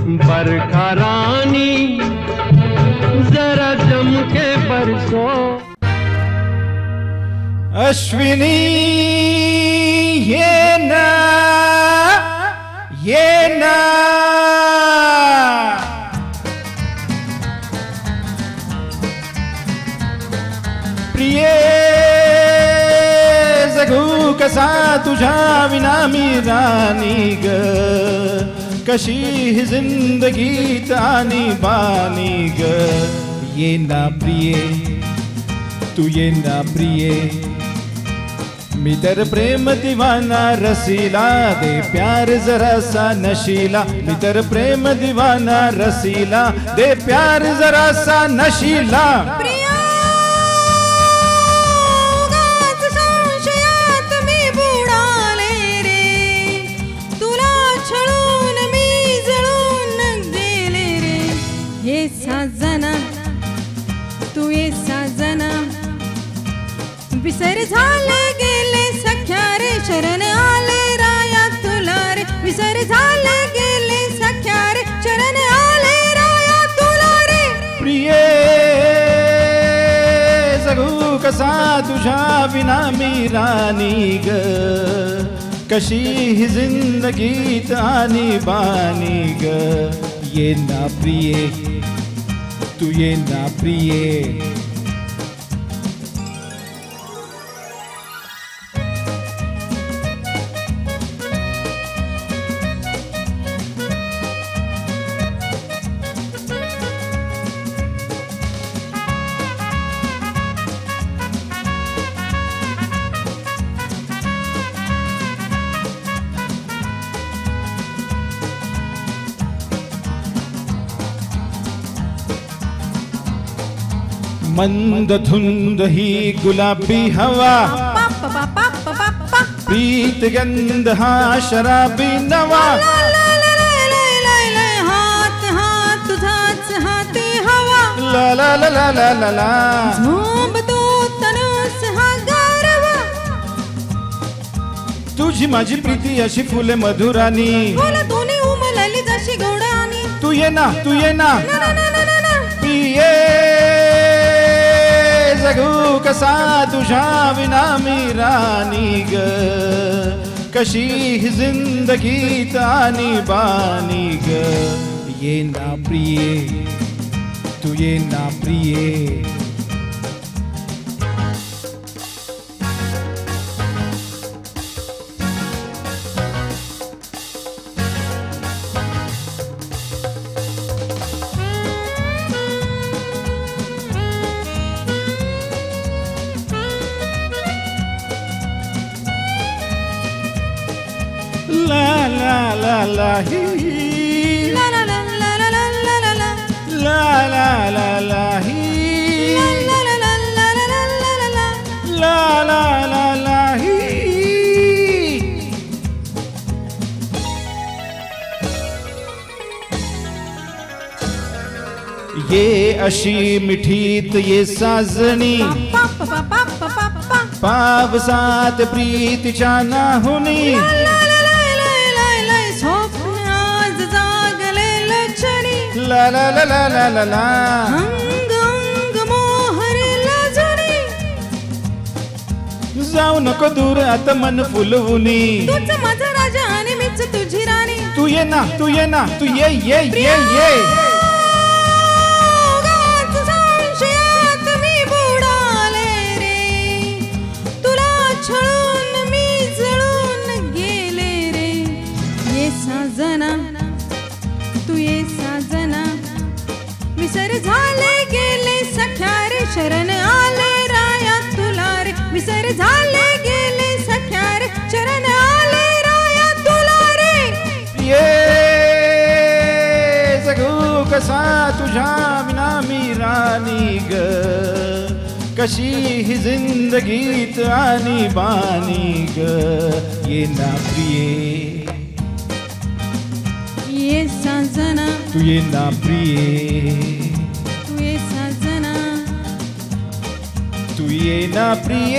बरखा रानी जरा जम के बरसो। अश्विनी ये ना प्रिय जगू कसा तुझ्या विना मी राणी ग, कशी ही जिंदगीत आणि बानी ग। ये ना प्रिय तू ये ना प्रिय, मी तर प्रेम दिवाना रसीला, दे प्यार जरा सा नशीला। मी तर प्रेम दिवाना रसीला, दे प्यार जरा सा नशीला। साजना तू ये साजना, विसर झाले गेले सख्या रे, शरण आले राया तुला रे। विसर झाले गेले सख्या रे, शरण आले राया तुला रे। प्रिय जगू कसा तुझ्या विना मी राणी ग, कशी ही जिंदगीत आणि बानी ग। ये ना प्रिय तू ये ना प्रिय। मंद धुंद ही गुलाबी हवा, प्रीत गंध हा शराबी नवा। हात हात तुझाच हाती हवा, ला ला ला ला ला ला ला, झोंबतो तनुस हा गारवा। तुझी माझी प्रीती अशी फुले मधुरानी, फुले दोन्ही उमलली जशी गोडानी। तू ये ना तू ये ना प्रिय जगू कसा तुझ्या विना मी राणी ग, कशी ही जिंदगीत आणि बानी ग। ये ना प्रिय तू ये ना प्रिय। La la la la hi, la la la la la la la la, la la la la hi, la la la la la la la la, la la la la hi। ये अशी मिठीत ये साजणी, पावसात प्रीतीच्या नाहुनी। ला ला ला ला ला ला ला, अंग अंग मोहरला जुनी। जाऊ नको दूर आता मन फुलवुनी, तूच माझा राजा आणि मीच तुझी राणी। तू ये ना तू ये ना तू ये ये ये ये। संशयात मी बुडाले रे, तुला छळून मी जळून गेले रे। ये साजना तू ये साजना, विसर झाले गेले सख्या रे, शरण आले राया तुला रे। विसर झाले गेले सख्या रे, शरण आले राया तुला रे। ये जगू कसा तुझ्या विना मी राणी ग, कशी ही जिंदगीत आणि बानी ग। ये ना प्रिय ये साजना तू ये ना प्रिय, तू ये साजना तू ये ना प्रिय।